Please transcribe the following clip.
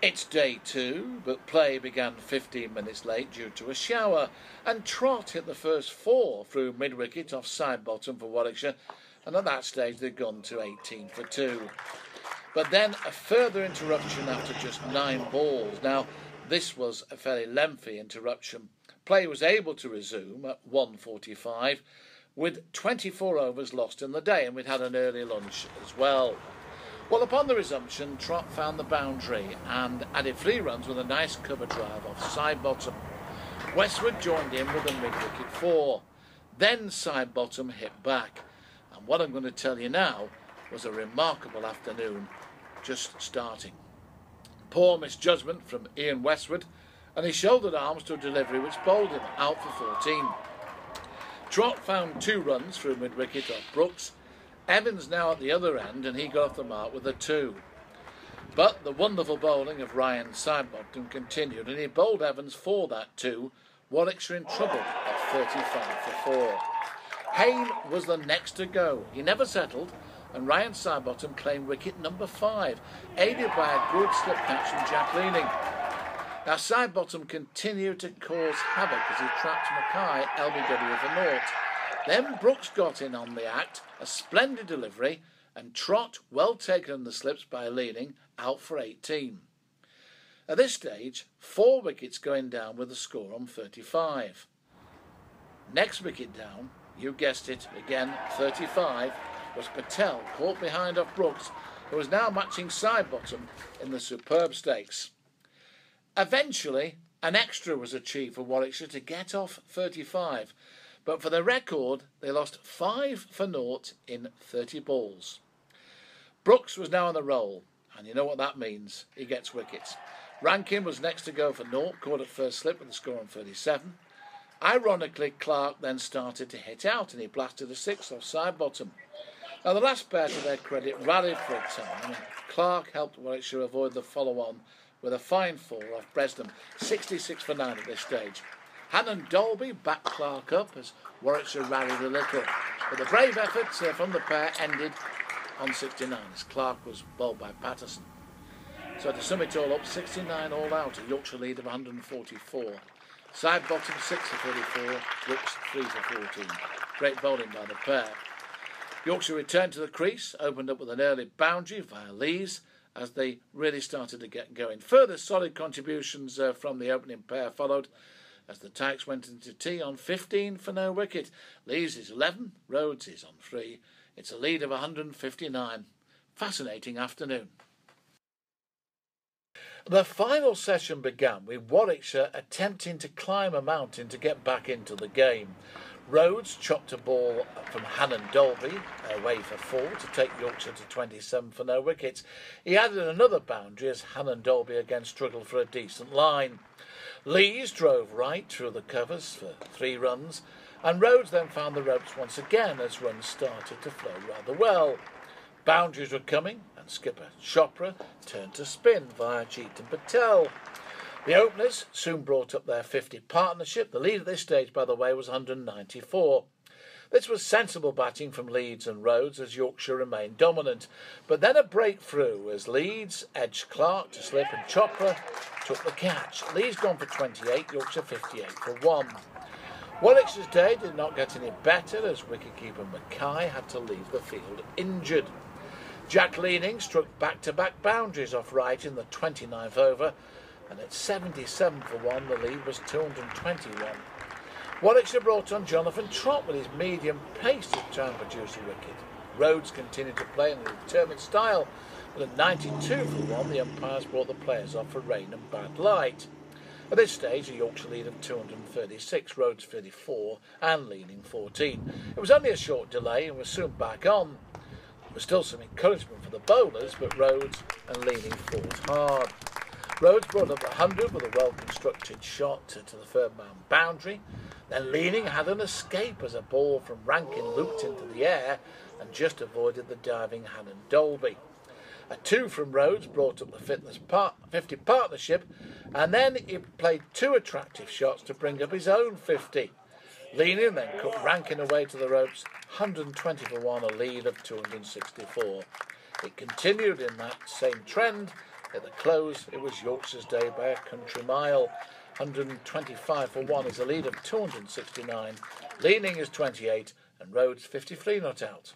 It's day 2, but play began 15 minutes late due to a shower, and Trott hit the first 4 through mid-wicket off side bottom for Warwickshire, and at that stage they'd gone to 18 for 2. But then a further interruption after just 9 balls. Now, this was a fairly lengthy interruption. Play was able to resume at 1:45, with 24 overs lost in the day, and we'd had an early lunch as well. Well, upon the resumption, Trott found the boundary and added 3 runs with a nice cover drive off side bottom. Westwood joined in with a mid-wicket 4. Then side bottom hit back. And what I'm going to tell you now was a remarkable afternoon just starting. Poor misjudgment from Ian Westwood, and he shouldered arms to a delivery which bowled him out for 14. Trott found 2 runs through mid-wicket off Brooks. Evans now at the other end, and he got off the mark with a 2. But the wonderful bowling of Ryan Sidebottom continued, and he bowled Evans for that 2. Warwickshire in trouble at 35 for 4. Hayne was the next to go. He never settled, and Ryan Sidebottom claimed wicket number 5, aided by a good slip catch from Jack Leaning. Now Sidebottom continued to cause havoc as he trapped Mackay LBW for naught. Then Brooks got in on the act, a splendid delivery, and Trott well taken in the slips by Leaning, out for 18. At this stage, 4 wickets going down with the score on 35. Next wicket down, you guessed it, again 35, was Patel, caught behind off Brooks, who was now matching Sidebottom in the superb stakes. Eventually, an extra was achieved for Warwickshire to get off 35, but for the record, they lost 5 for naught in 30 balls. Brooks was now on the roll, and you know what that means. He gets wickets. Rankin was next to go for naught, caught at first slip with the score on 37. Ironically, Clark then started to hit out, and he blasted a 6 off side bottom. Now, the last pair, to their credit, rallied for a time, and Clark helped Warwickshire avoid the follow-on with a fine 4 off Bresdon, 66 for 9 at this stage. Hannon Dolby backed Clark up as Warwickshire rallied a little, but the brave effort from the pair ended on 69 as Clark was bowled by Patterson. So to sum it all up, 69 all out, a Yorkshire lead of 144. Side bottom 6 for 34, Brooks 3 for 14. Great bowling by the pair. Yorkshire returned to the crease, opened up with an early boundary via Lees as they really started to get going. Further solid contributions from the opening pair followed as the Tykes went into tea on 15 for no wicket. Lees is 11, Rhodes is on 3. It's a lead of 159. Fascinating afternoon. The final session began with Warwickshire attempting to climb a mountain to get back into the game. Rhodes chopped a ball from Hannon Dolby away for 4 to take Yorkshire to 27 for no wickets. He added another boundary as Hannon Dolby again struggled for a decent line. Lees drove right through the covers for 3 runs, and Rhodes then found the ropes once again as runs started to flow rather well. Boundaries were coming, and skipper Chopra turned to spin via Cheatham Patel. The openers soon brought up their 50 partnership. The lead at this stage, by the way, was 194. This was sensible batting from Leeds and Rhodes as Yorkshire remained dominant. But then a breakthrough as Leeds edged Clark to slip and Chopra took the catch. Leeds gone for 28, Yorkshire 58 for 1. Warwickshire's day did not get any better as wicketkeeper Mackay had to leave the field injured. Jack Leaning struck back-to-back boundaries off right in the 29th over, and at 77 for 1 the lead was 221. Warwickshire brought on Jonathan Trott with his medium pace to try and produce a wicket. Rhodes continued to play in a determined style, but at 92 for 1 the umpires brought the players off for rain and bad light. At this stage a Yorkshire lead of 236, Rhodes 34 and Leaning 14. It was only a short delay and was soon back on. There was still some encouragement for the bowlers, but Rhodes and Leaning fought hard. Rhodes brought up 100 with a well-constructed shot to the third man boundary. Then Leaning had an escape as a ball from Rankin looped into the air and just avoided the diving Hannon Dolby. A 2 from Rhodes brought up the 50 partnership, and then he played 2 attractive shots to bring up his own 50. Leaning then cut Rankin away to the ropes, 120 for 1, a lead of 264. It continued in that same trend At the close, it was Yorkshire's day by a country mile. 125 for 1 is a lead of 269. Leaning is 28 and Rhodes 53 not out.